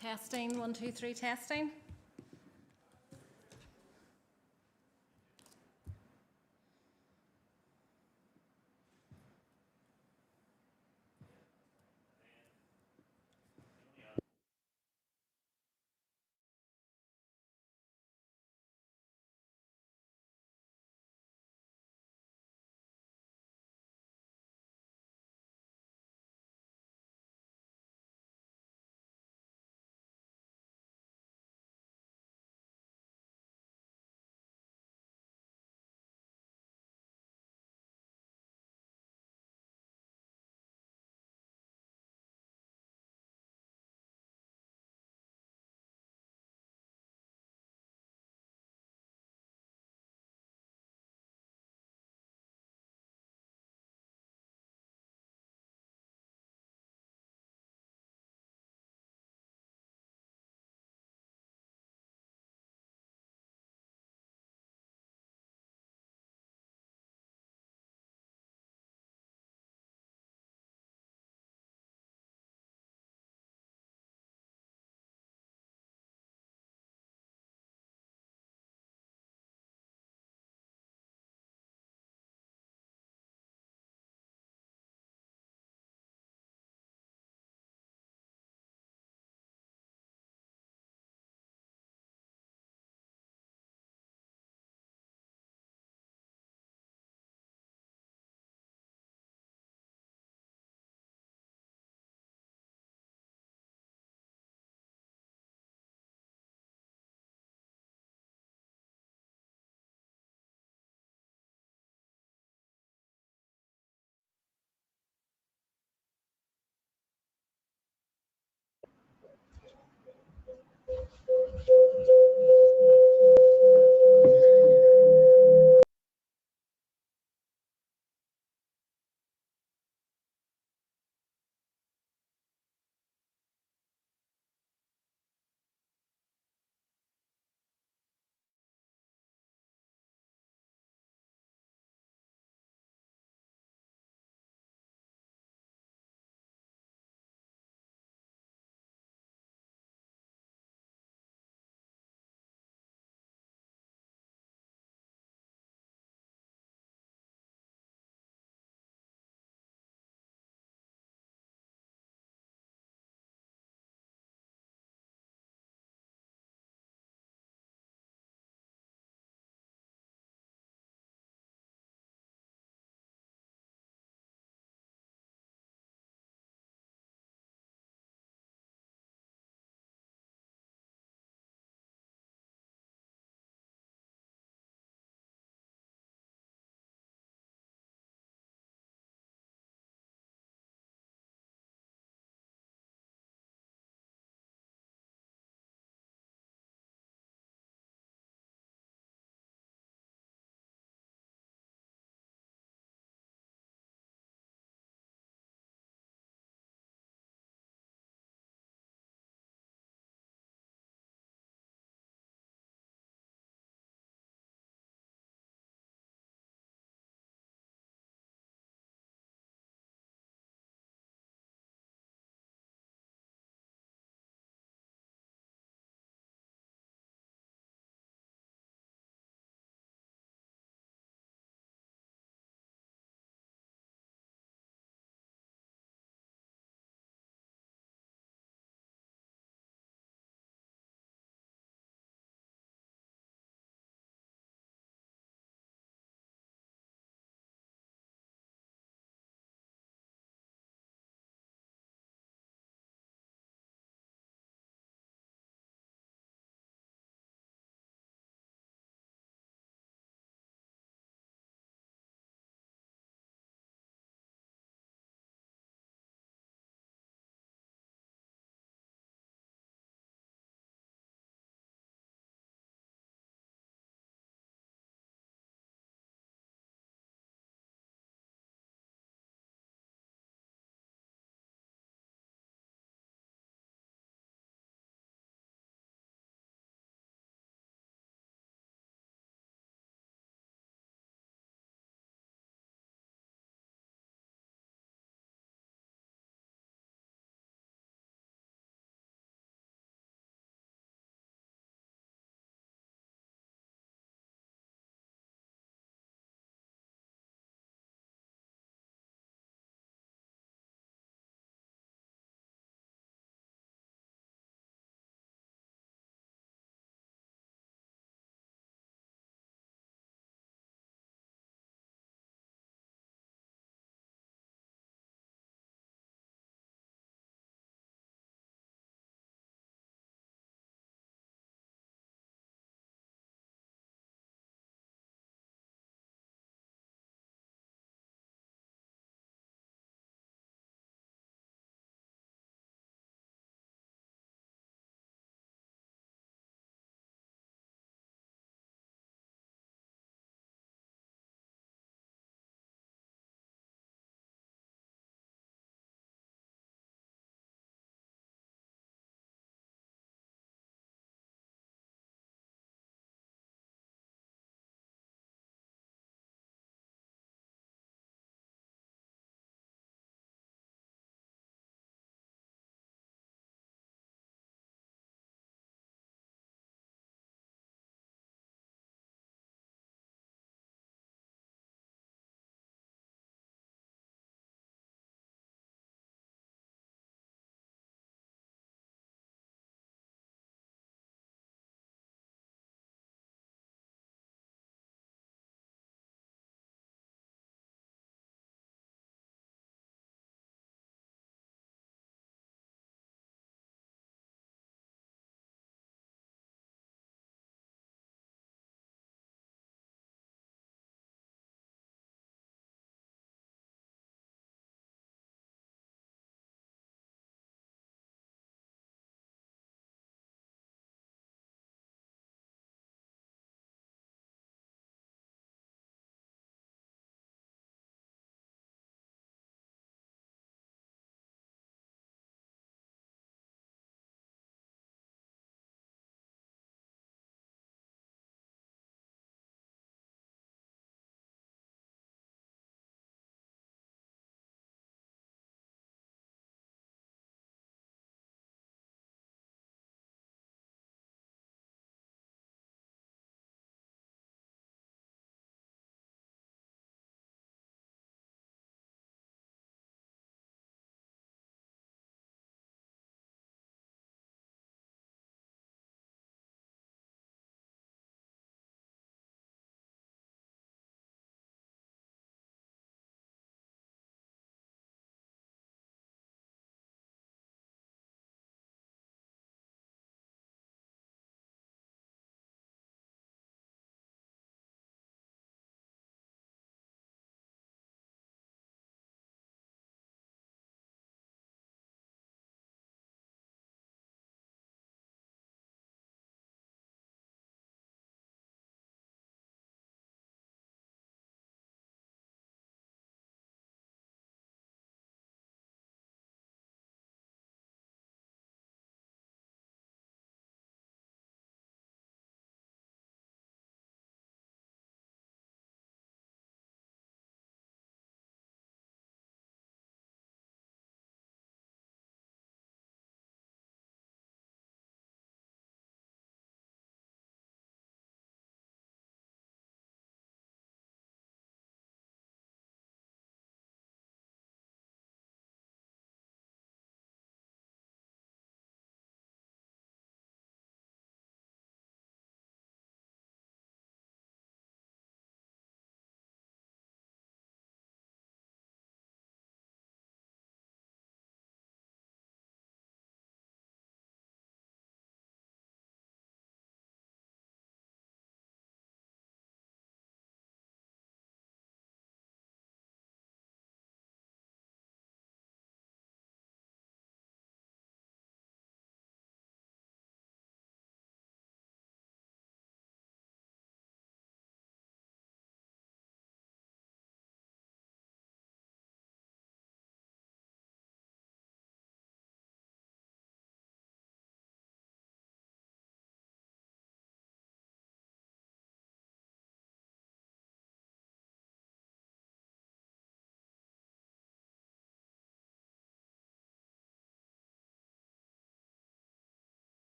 Testing, 1, 2, 3, testing.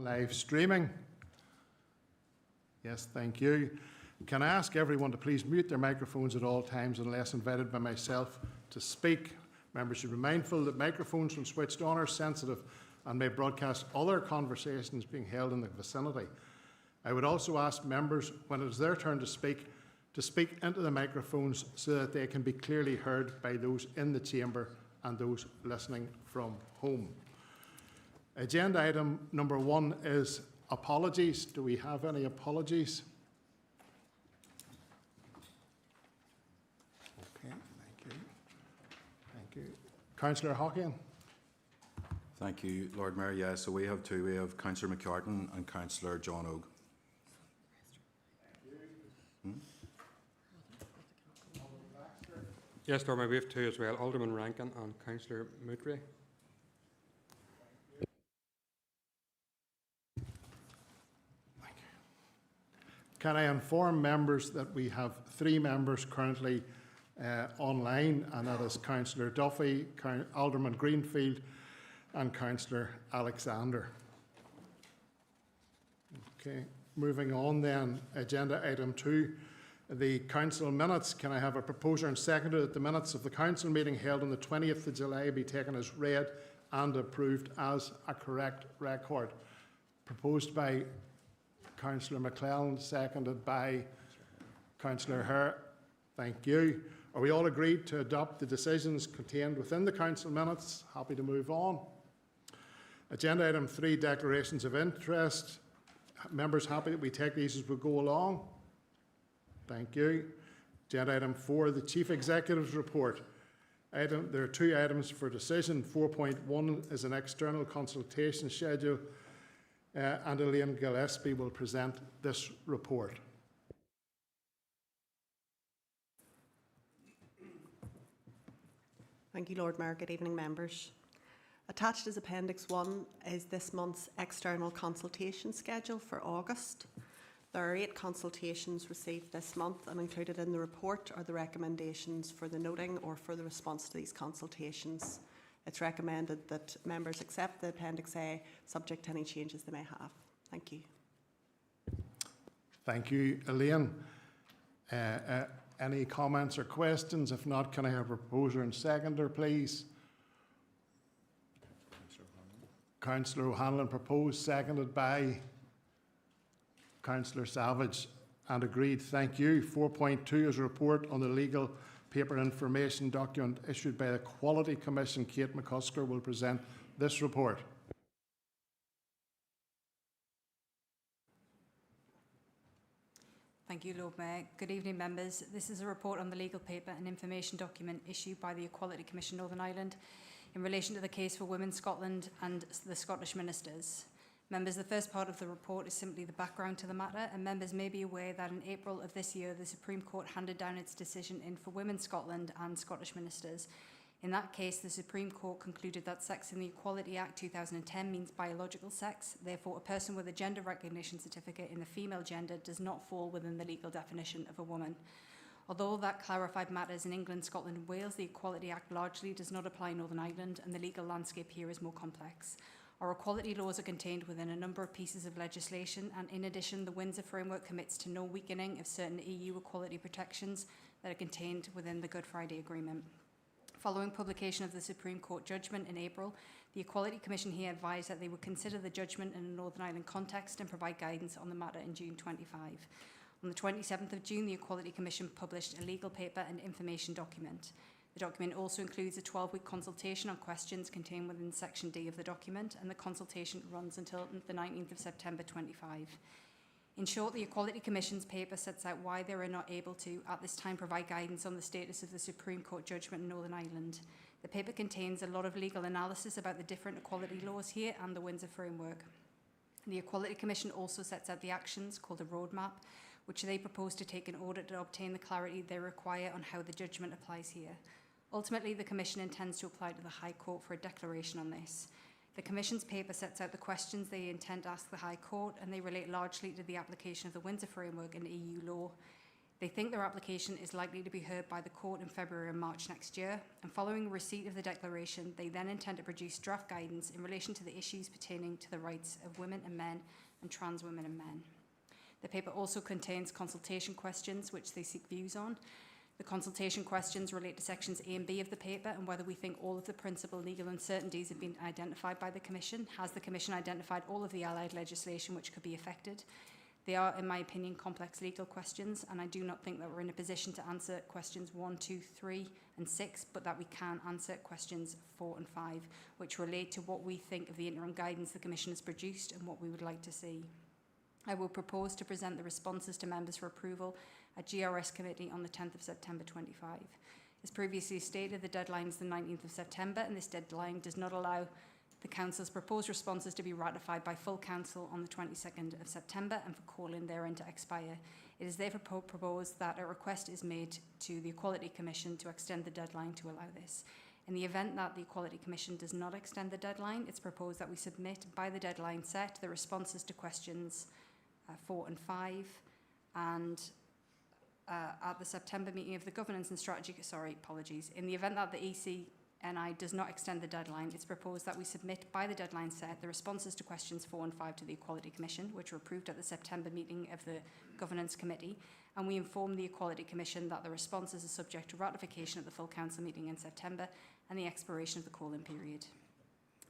Live streaming. Yes, thank you. Can I ask everyone to please mute their microphones at all times unless invited by myself to speak? Members should be mindful that microphones when switched on are sensitive and may broadcast other conversations being held in the vicinity. I would also ask members, when it is their turn to speak into the microphones so that they can be clearly heard by those in the chamber and those listening from home. Agenda item number 1 is apologies. Do we have any apologies? Okay, thank you. Thank you. Councillor Hockin. Thank you, Lord Mayor. Yeah, so we have two. We have Councillor McCartan and Councillor John Og. Yes, Lord Mayor, we have two as well, Alderman Rankin and Councillor Moodray. Can I inform members that we have 3 members currently online, and that is Councillor Duffy, Alderman Greenfield and Councillor Alexander. Okay, moving on then, agenda item 2, the council minutes. Can I have a proposer and seconder that the minutes of the council meeting held on the 20th of July be taken as read and approved as a correct record? Proposed by Councillor McClellan, seconded by Councillor Hare. Thank you. Are we all agreed to adopt the decisions contained within the council minutes? Happy to move on. Agenda item 3, declarations of interest. Members happy that we take these as we go along? Thank you. Agenda item 4, the Chief Executive's report. There are 2 items for decision. 4.1 is an external consultation schedule, and Elaine Gillespie will present this report. Thank you, Lord Mayor. Good evening, members. Attached as Appendix 1 is this month's external consultation schedule for August. There are 8 consultations received this month, and included in the report are the recommendations for the noting or for the response to these consultations. It's recommended that members accept the Appendix A, subject to any changes they may have. Thank you. Thank you, Elaine. Any comments or questions? If not, can I have a proposer and seconder, please? Councillor O'Hanlon proposed, seconded by Councillor Savage, and agreed. Thank you. 4.2 is a report on the legal paper information document issued by the Quality Commission. Kate McCusker will present this report. Thank you, Lord Mayor. Good evening, members. This is a report on the legal paper and information document issued by the Equality Commission Northern Ireland in relation to the case for Women Scotland and the Scottish ministers. Members, the first part of the report is simply the background to the matter, and members may be aware that in April of this year, the Supreme Court handed down its decision in for Women Scotland and Scottish ministers. In that case, the Supreme Court concluded that sex in the Equality Act 2010 means biological sex. Therefore, a person with a gender recognition certificate in the female gender does not fall within the legal definition of a woman. Although that clarified matters in England, Scotland and Wales, the Equality Act largely does not apply in Northern Ireland, and the legal landscape here is more complex. Our equality laws are contained within a number of pieces of legislation, and in addition, the Windsor Framework commits to no weakening of certain EU equality protections that are contained within the Good Friday Agreement. Following publication of the Supreme Court judgment in April, the Equality Commission here advised that they would consider the judgment in a Northern Ireland context and provide guidance on the matter in June 25. On the 27th of June, the Equality Commission published a legal paper and information document. The document also includes a 12-week consultation on questions contained within Section D of the document, and the consultation runs until the 19th of September 25. In short, the Equality Commission's paper sets out why they are not able to, at this time, provide guidance on the status of the Supreme Court judgment in Northern Ireland. The paper contains a lot of legal analysis about the different equality laws here and the Windsor Framework. The Equality Commission also sets out the actions, called a roadmap, which they propose to take in order to obtain the clarity they require on how the judgment applies here. Ultimately, the Commission intends to apply to the High Court for a declaration on this. The Commission's paper sets out the questions they intend to ask the High Court, and they relate largely to the application of the Windsor Framework and EU law. They think their application is likely to be heard by the court in February and March next year, and following receipt of the declaration, they then intend to produce draft guidance in relation to the issues pertaining to the rights of women and men and trans women and men. The paper also contains consultation questions which they seek views on. The consultation questions relate to sections A and B of the paper and whether we think all of the principal legal uncertainties have been identified by the Commission. Has the Commission identified all of the allied legislation which could be affected? They are, in my opinion, complex legal questions, and I do not think that we're in a position to answer questions 1, 2, 3 and 6, but that we can answer questions 4 and 5, which relate to what we think of the interim guidance the Commission has produced and what we would like to see. I will propose to present the responses to members for approval at GRS Committee on the 10th of September 25. As previously stated, the deadline is the 19th of September, and this deadline does not allow the Council's proposed responses to be ratified by full Council on the 22nd of September and for call-in therein to expire. It is therefore proposed that a request is made to the Equality Commission to extend the deadline to allow this. In the event that the Equality Commission does not extend the deadline, it's proposed that we submit by the deadline set the responses to questions 4 and 5, and at the September meeting of the Governance and Strategy, in the event that the ECNI does not extend the deadline, it's proposed that we submit by the deadline set the responses to questions 4 and 5 to the Equality Commission, which were approved at the September meeting of the Governance Committee, and we inform the Equality Commission that the responses are subject to ratification at the full Council meeting in September and the expiration of the call-in period.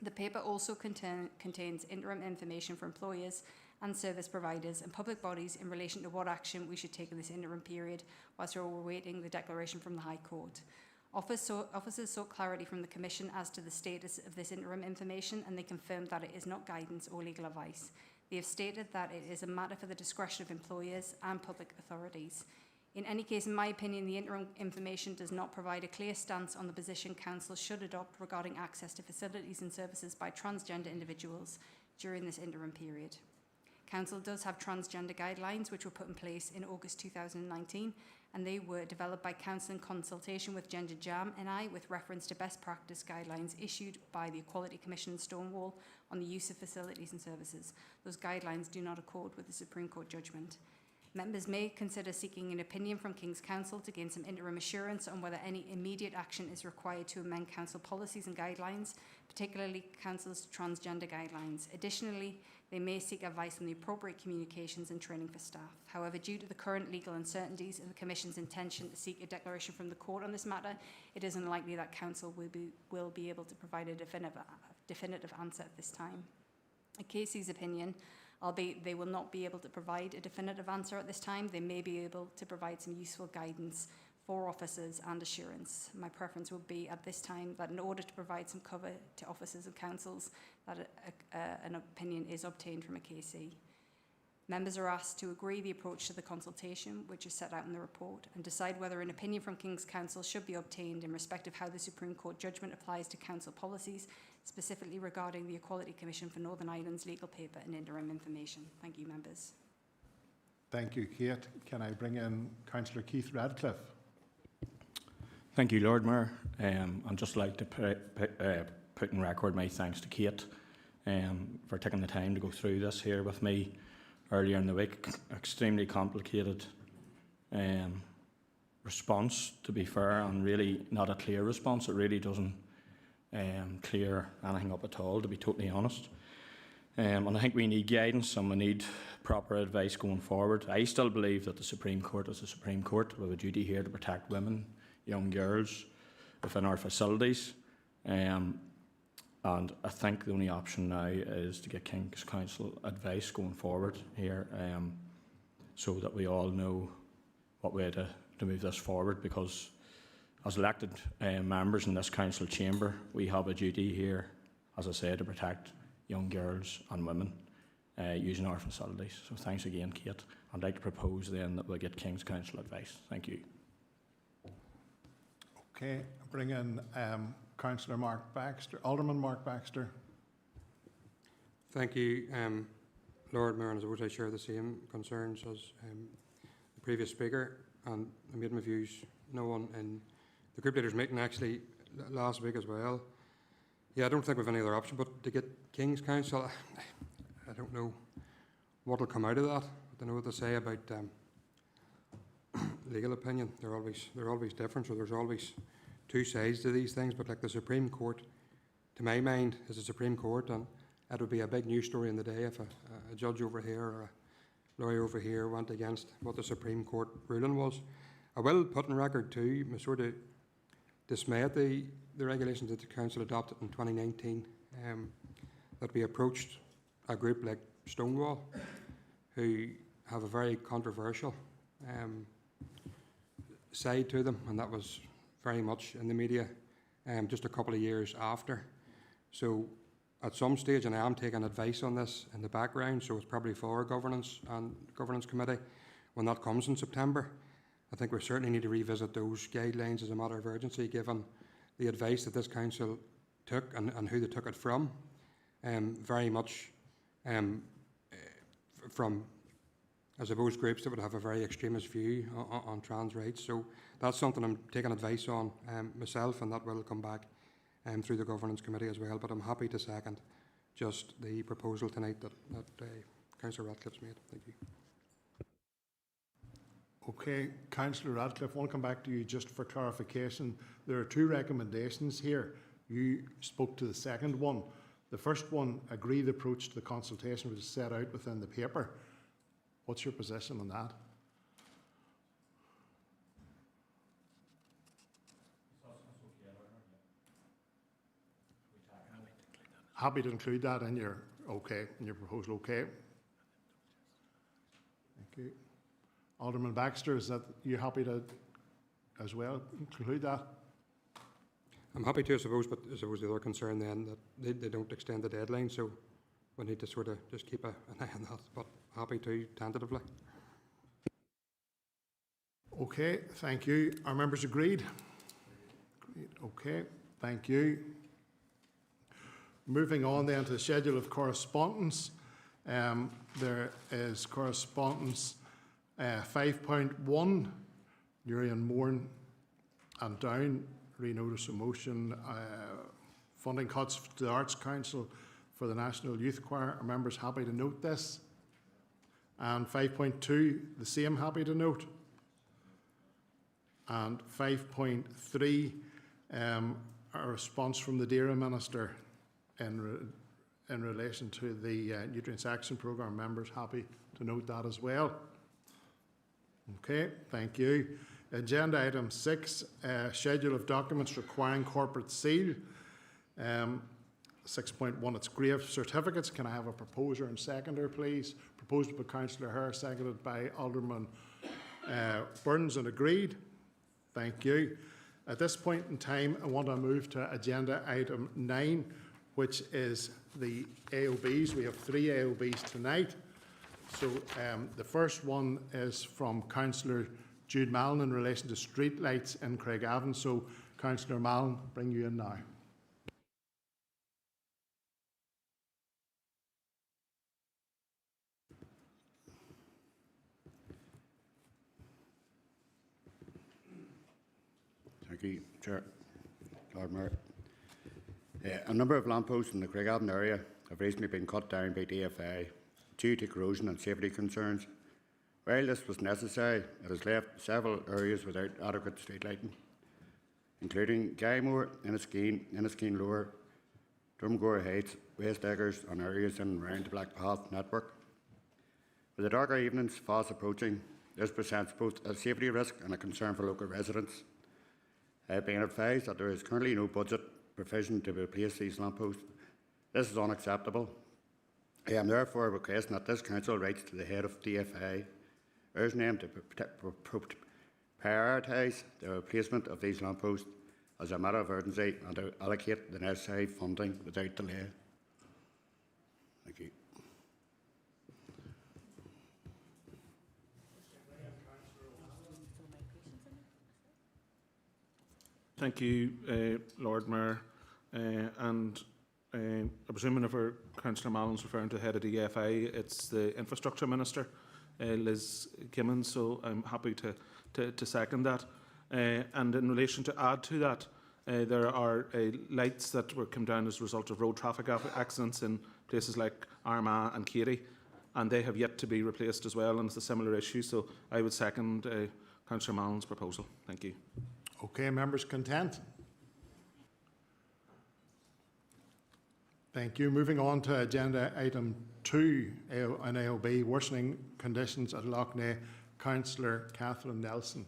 The paper also contains interim information for employers and service providers and public bodies in relation to what action we should take in this interim period whilst we're awaiting the declaration from the High Court. Officers sought clarity from the Commission as to the status of this interim information, and they confirmed that it is not guidance or legal advice. They have stated that it is a matter for the discretion of employers and public authorities. In any case, in my opinion, the interim information does not provide a clear stance on the position Council should adopt regarding access to facilities and services by transgender individuals during this interim period. Council does have transgender guidelines which were put in place in August 2019, and they were developed by Council in consultation with Gender Jam NI with reference to best practice guidelines issued by the Equality Commission in Stonewall on the use of facilities and services. Those guidelines do not accord with the Supreme Court judgment. Members may consider seeking an opinion from King's Counsel to gain some interim assurance on whether any immediate action is required to amend Council policies and guidelines, particularly Council's transgender guidelines. Additionally, they may seek advice on the appropriate communications and training for staff. However, due to the current legal uncertainties and the Commission's intention to seek a declaration from the Court on this matter, it is unlikely that Council will be able to provide a definitive answer at this time. In Casey's opinion, albeit they will not be able to provide a definitive answer at this time, they may be able to provide some useful guidance for officers and assurance. My preference would be at this time that in order to provide some cover to officers and councils, that an opinion is obtained from a KC. Members are asked to agree the approach to the consultation, which is set out in the report, and decide whether an opinion from King's Counsel should be obtained in respect of how the Supreme Court judgment applies to council policies, specifically regarding the Equality Commission for Northern Ireland's legal paper and interim information. Thank you, members. Thank you, Kate. Can I bring in Councillor Keith Radcliffe? Thank you, Lord Mayor. I'd just like to put in record my thanks to Kate for taking the time to go through this here with me earlier in the week. Extremely complicated response, to be fair, and really not a clear response. It really doesn't clear anything up at all, to be totally honest. And I think we need guidance and we need proper advice going forward. I still believe that the Supreme Court is the Supreme Court. We have a duty here to protect women, young girls within our facilities. And I think the only option now is to get King's Counsel advice going forward here, so that we all know what way to move this forward, because as elected members in this council chamber, we have a duty here, as I said, to protect young girls and women using our facilities. So thanks again, Kate. I'd like to propose then that we get King's Counsel advice. Thank you. Okay, bring in Councillor Mark Baxter, Alderman Mark Baxter. Thank you, Lord Mayor, and I suppose I share the same concerns as the previous speaker, and I made my views known in the group leaders meeting actually last week as well. Yeah, I don't think we've any other option but to get King's Counsel. I don't know what will come out of that. I don't know what to say about legal opinion. They're always different, so there's always two sides to these things. But like the Supreme Court, to my mind, is the Supreme Court, and it would be a big news story in the day if a judge over here or a lawyer over here went against what the Supreme Court ruling was. I will put on record too, my sort of dismay at the regulations that the Council adopted in 2019, that we approached a group like Stonewall, who have a very controversial side to them, and that was very much in the media just a couple of years after. So at some stage, and I am taking advice on this in the background, so it's probably for governance and governance committee when that comes in September. I think we certainly need to revisit those guidelines as a matter of urgency, given the advice that this council took and who they took it from. Very much from, I suppose, groups that would have a very extremist view on trans rights. So that's something I'm taking advice on myself, and that will come back through the governance committee as well. But I'm happy to second just the proposal tonight that Councillor Ratcliffe's made. Thank you. Okay, Councillor Radcliffe, I want to come back to you just for clarification. There are two recommendations here. You spoke to the second one. The first one, agree the approach to the consultation which is set out within the paper. What's your position on that? Happy to include that in your proposal, okay? Thank you. Alderman Baxter, is that you happy to as well include that? I'm happy to, I suppose, but I suppose the other concern then that they don't extend the deadline, so we need to sort of just keep an eye on that, but happy to tentatively. Okay, thank you. Are members agreed? Agreed. Okay, thank you. Moving on then to the schedule of correspondence. There is correspondence 5.1, Newry and Mourne and Down, renotice of motion, funding cuts to the Arts Council for the National Youth Choir. Are members happy to note this? And 5.2, the same, happy to note. And 5.3, a response from the DAERA Minister in relation to the Nutrients Action Programme. Members happy to note that as well. Okay, thank you. Agenda item 6, schedule of documents requiring corporate seal. 6.1, it's grave certificates. Can I have a proposer and seconder, please? Proposed by Councillor Hare, seconded by Alderman Burns, and agreed. Thank you. At this point in time, I want to move to agenda item 9, which is the AOBs. We have 3 AOBs tonight. So the first one is from Councillor Jude Mallon in relation to street lights in Craigavon. So Councillor Mallon, bring you in now. Thank you, Chair. Lord Mayor. A number of lampposts in the Craigavon area have recently been cut down by DFA due to corrosion and safety concerns. While this was necessary, it has left several areas without adequate street lighting, including Guymore, Inniskeen Lower, Drumgore Heights, West Eggers, and areas in and around the Black Path network. With the darker evenings fast approaching, this presents both a safety risk and a concern for local residents. Being advised that there is currently no budget provision to replace these lampposts, this is unacceptable. I am therefore requesting that this council writes to the head of DFA, urging them to prioritise the replacement of these lampposts as a matter of urgency and to allocate the necessary funding without delay. Thank you. Thank you, Lord Mayor. I'm presuming if Councillor Mallon's referring to the head of the DFA, it's the Infrastructure Minister, Liz Kimmins, so I'm happy to second that. And in relation to add to that, there are lights that were come down as a result of road traffic accidents in places like Armagh and Katy, and they have yet to be replaced as well, and it's a similar issue. So I would second Councillor Mallon's proposal. Thank you. Okay, members content? Thank you. Moving on to agenda item 2 on AOB, worsening conditions at Lough Neagh. Councillor Catherine Nelson.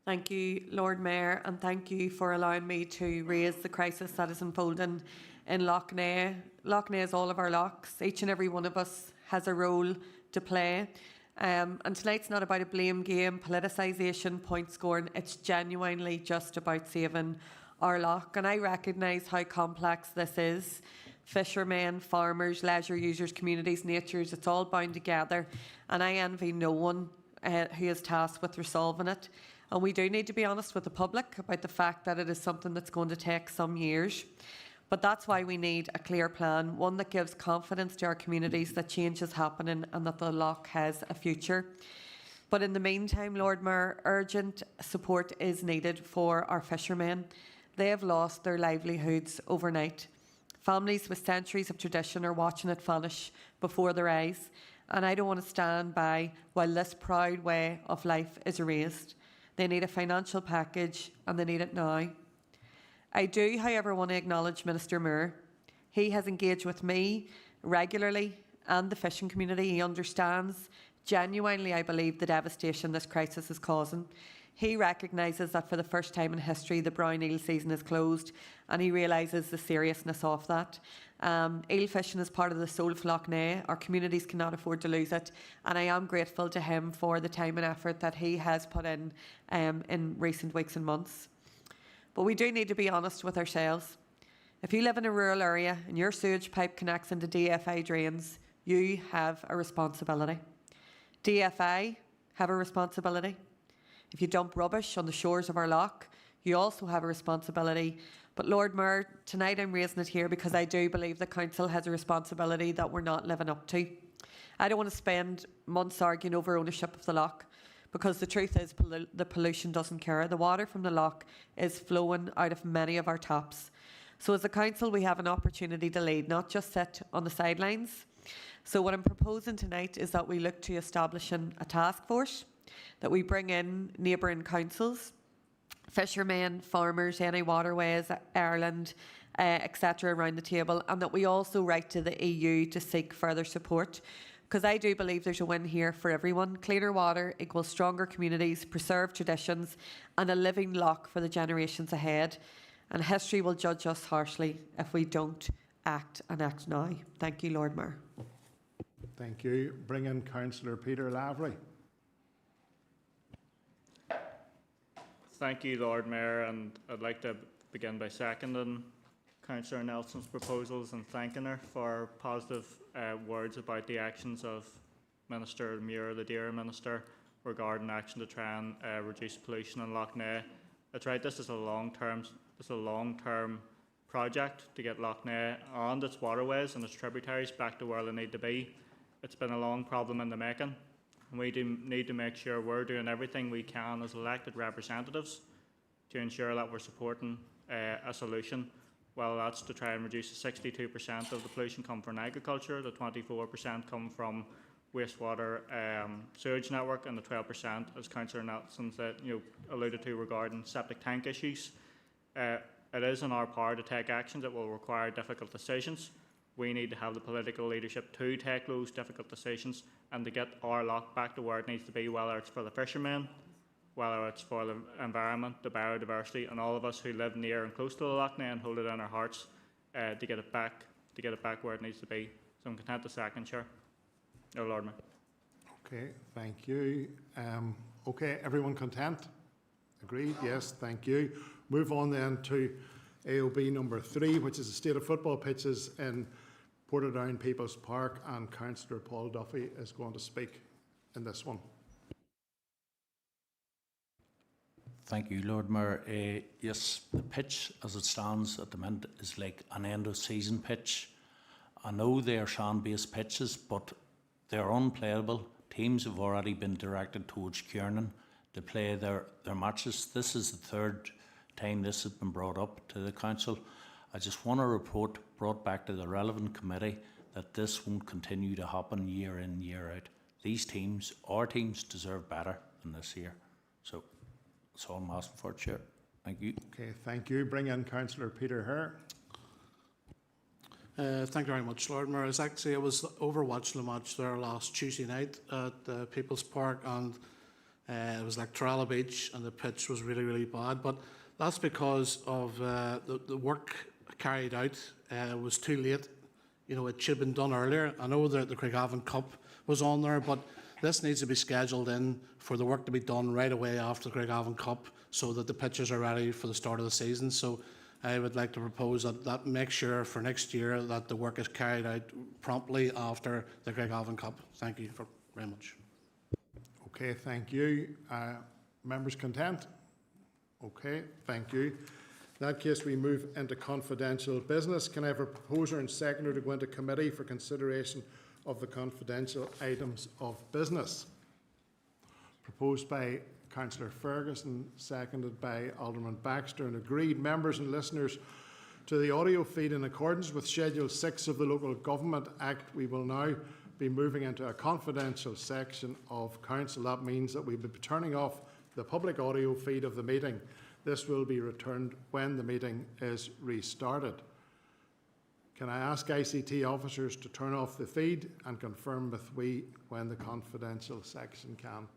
Thank you, Lord Mayor, and thank you for allowing me to raise the crisis that is unfolding in Lough Neagh. Lough Neagh is all of our lochs. Each and every one of us has a role to play. And tonight's not about a blame game, politicisation, point scoring. It's genuinely just about saving our loch. And I recognise how complex this is. Fishermen, farmers, leisure users, communities, natures, it's all bound together. And I envy no one who is tasked with resolving it. And we do need to be honest with the public about the fact that it is something that's going to take some years. But that's why we need a clear plan, one that gives confidence to our communities that change is happening and that the loch has a future. But in the meantime, Lord Mayor, urgent support is needed for our fishermen. They have lost their livelihoods overnight. Families with centuries of tradition are watching it vanish before their eyes. And I don't want to stand by while this proud way of life is erased. They need a financial package and they need it now. I do, however, want to acknowledge Minister Moore. He has engaged with me regularly and the fishing community. He understands genuinely, I believe, the devastation this crisis is causing. He recognises that for the first time in history the brown eel season is closed, and he realises the seriousness of that. Eel fishing is part of the soul of Lough Neagh. Our communities cannot afford to lose it, and I am grateful to him for the time and effort that he has put in recent weeks and months. But we do need to be honest with ourselves. If you live in a rural area and your sewage pipe connects into DFI drains, you have a responsibility. DFI have a responsibility. If you dump rubbish on the shores of our loch, you also have a responsibility. But Lord Mayor, tonight I'm raising it here because I do believe the Council has a responsibility that we're not living up to. I don't want to spend months arguing over ownership of the loch, because the truth is the pollution doesn't care. The water from the loch is flowing out of many of our taps. So as a council, we have an opportunity to lead, not just sit on the sidelines. So what I'm proposing tonight is that we look to establishing a task force, that we bring in neighbouring councils, fishermen, farmers, any waterways, Ireland, etc. around the table, and that we also write to the EU to seek further support. Because I do believe there's a win here for everyone. Cleaner water equals stronger communities, preserved traditions, and a living loch for the generations ahead. And history will judge us harshly if we don't act and act now. Thank you, Lord Mayor. Thank you. Bring in Councillor Peter Lavery. Thank you, Lord Mayor, and I'd like to begin by seconding Councillor Nelson's proposals and thanking her for positive words about the actions of Minister Muir, the Deer Minister, regarding action to try and reduce pollution in Lough Neagh. That's right, this is a long-term project to get Lough Neagh and its waterways and its tributaries back to where they need to be. It's been a long problem in the making, and we do need to make sure we're doing everything we can as elected representatives to ensure that we're supporting a solution. Well, that's to try and reduce the 62% of the pollution come from agriculture, the 24% come from wastewater sewage network, and the 12%, as Councillor Nelson said, alluded to, regarding septic tank issues. It is in our power to take action that will require difficult decisions. We need to have the political leadership to take those difficult decisions and to get our loch back to where it needs to be, whether it's for the fishermen, whether it's for the environment, the biodiversity, and all of us who live near and close to the Lough Neagh and hold it in our hearts to get it back where it needs to be. So I'm content to second, Chair. Oh, Lord Mayor. Okay, thank you. Okay, everyone content? Agreed? Yes, thank you. Move on then to AOB number 3, which is the state of football pitches in Portadown People's Park, and Councillor Paul Duffy is going to speak in this one. Thank you, Lord Mayor. Yes, the pitch as it stands at the minute is like an end-of-season pitch. I know they are sand-based pitches, but they're unplayable. Teams have already been directed towards Kiernan to play their matches. This is the third time this has been brought up to the council. I just want a report brought back to the relevant committee that this won't continue to happen year in, year out. These teams, our teams, deserve better than this year. So that's all I'm asking for, Chair. Thank you. Okay, thank you. Bring in Councillor Peter Hare. Thank you very much, Lord Mayor. I was over watching the match there last Tuesday night at People's Park, and it was like Tralla Beach, and the pitch was really, really bad. But that's because of the work carried out was too late. You know, it should have been done earlier. I know that the Craigavon Cup was on there, but this needs to be scheduled in for the work to be done right away after the Craigavon Cup, so that the pitches are ready for the start of the season. So I would like to propose that make sure for next year that the work is carried out promptly after the Craigavon Cup. Thank you very much. Okay, thank you. Members content? Okay, thank you. In that case, we move into confidential business. Can I have a proposer and seconder to go into committee for consideration of the confidential items of business? Proposed by Councillor Ferguson, seconded by Alderman Baxter, and agreed. Members and listeners to the audio feed, in accordance with Schedule 6 of the Local Government Act, we will now be moving into a confidential section of Council. That means that we will be turning off the public audio feed of the meeting. This will be returned when the meeting is restarted. Can I ask ICT officers to turn off the feed and confirm with me when the confidential section can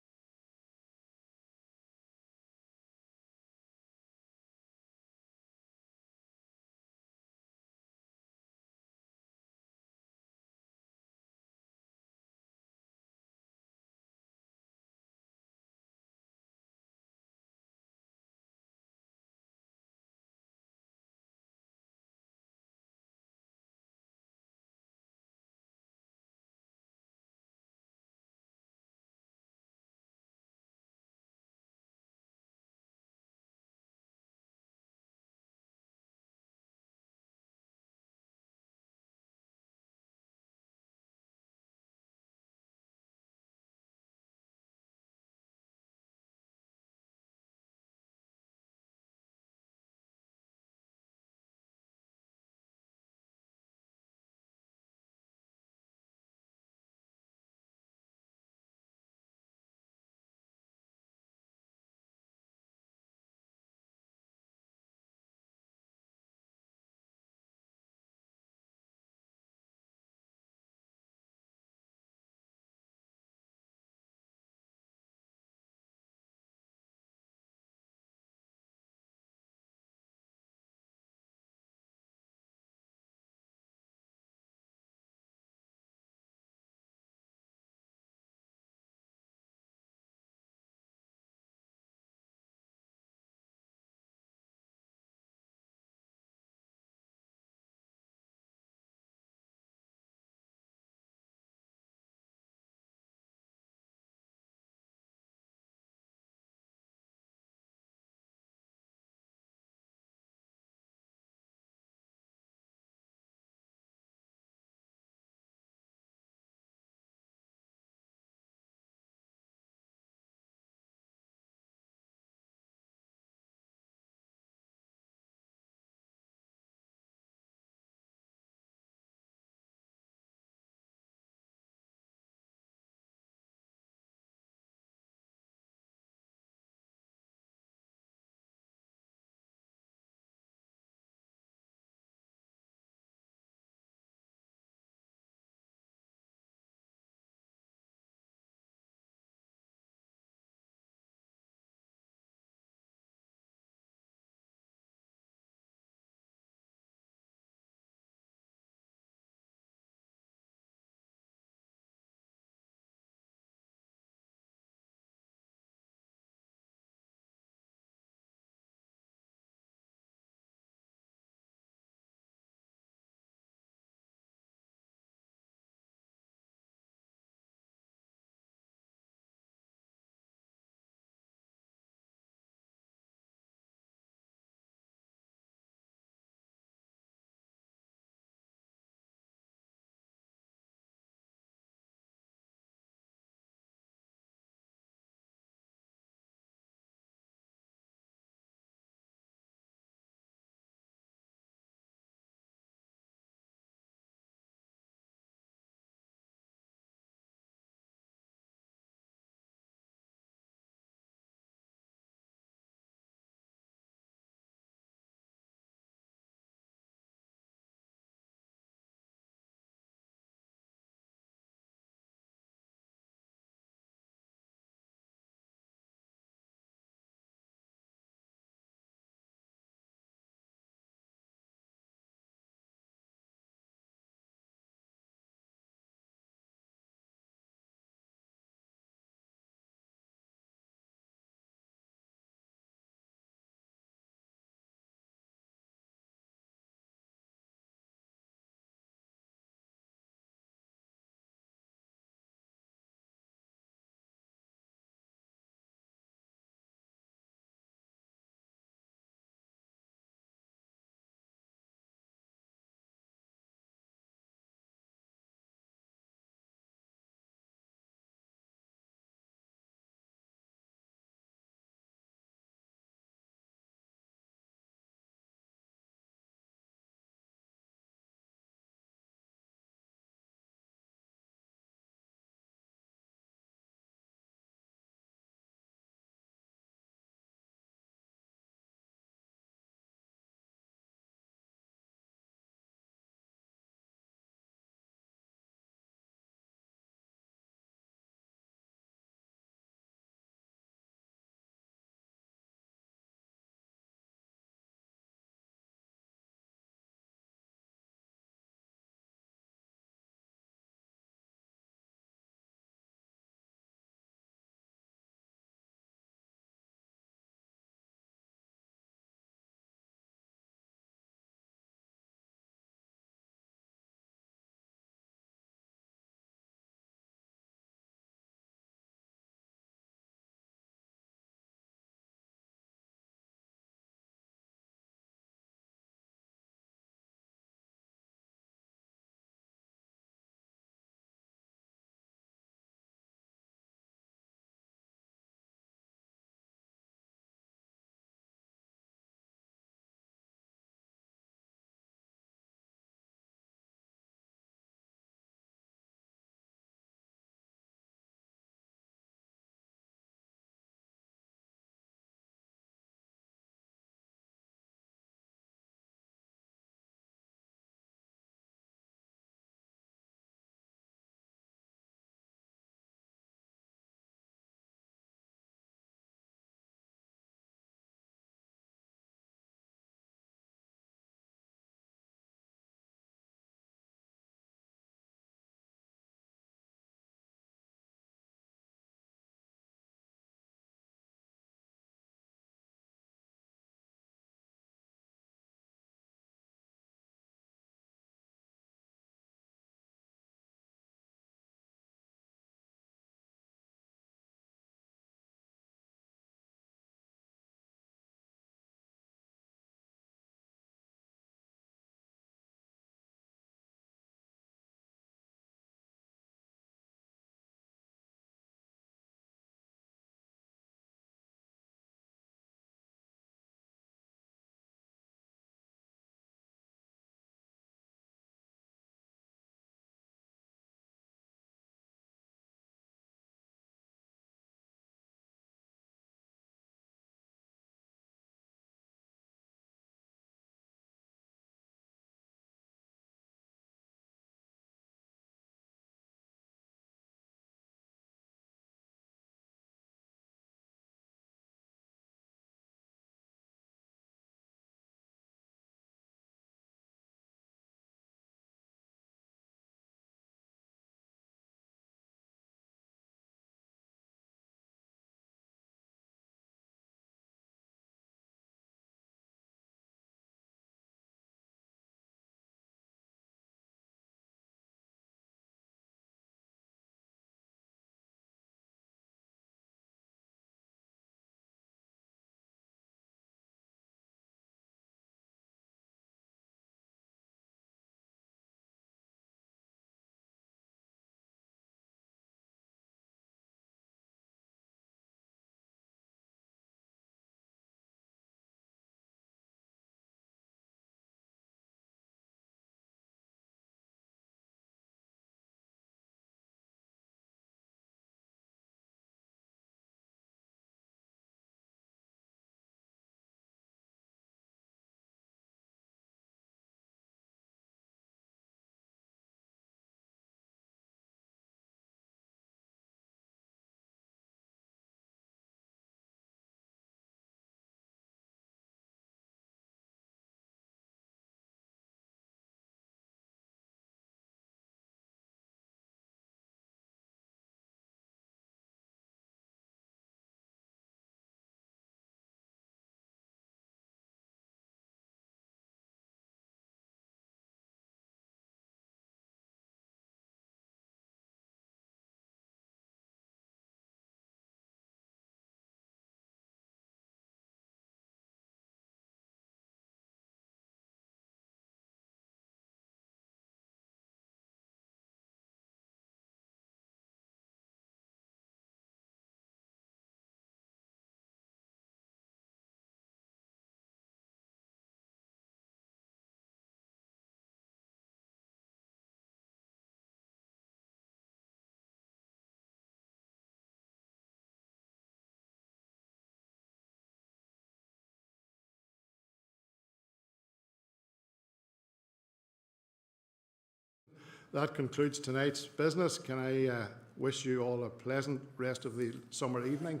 That concludes tonight's business. Can I wish you all a pleasant rest of the summer evening?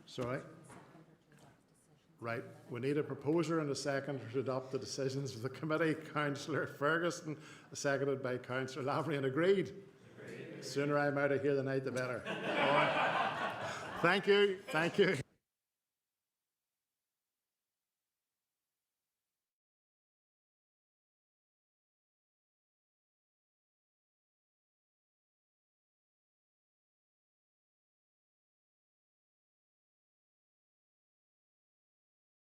Sorry. Right. We need a proposer and a second to adopt the decisions of the committee. Councillor Ferguson, seconded by Councillor Lavery, and agreed. Sooner I'm out of here the night, the better. All right. Thank you. Thank you.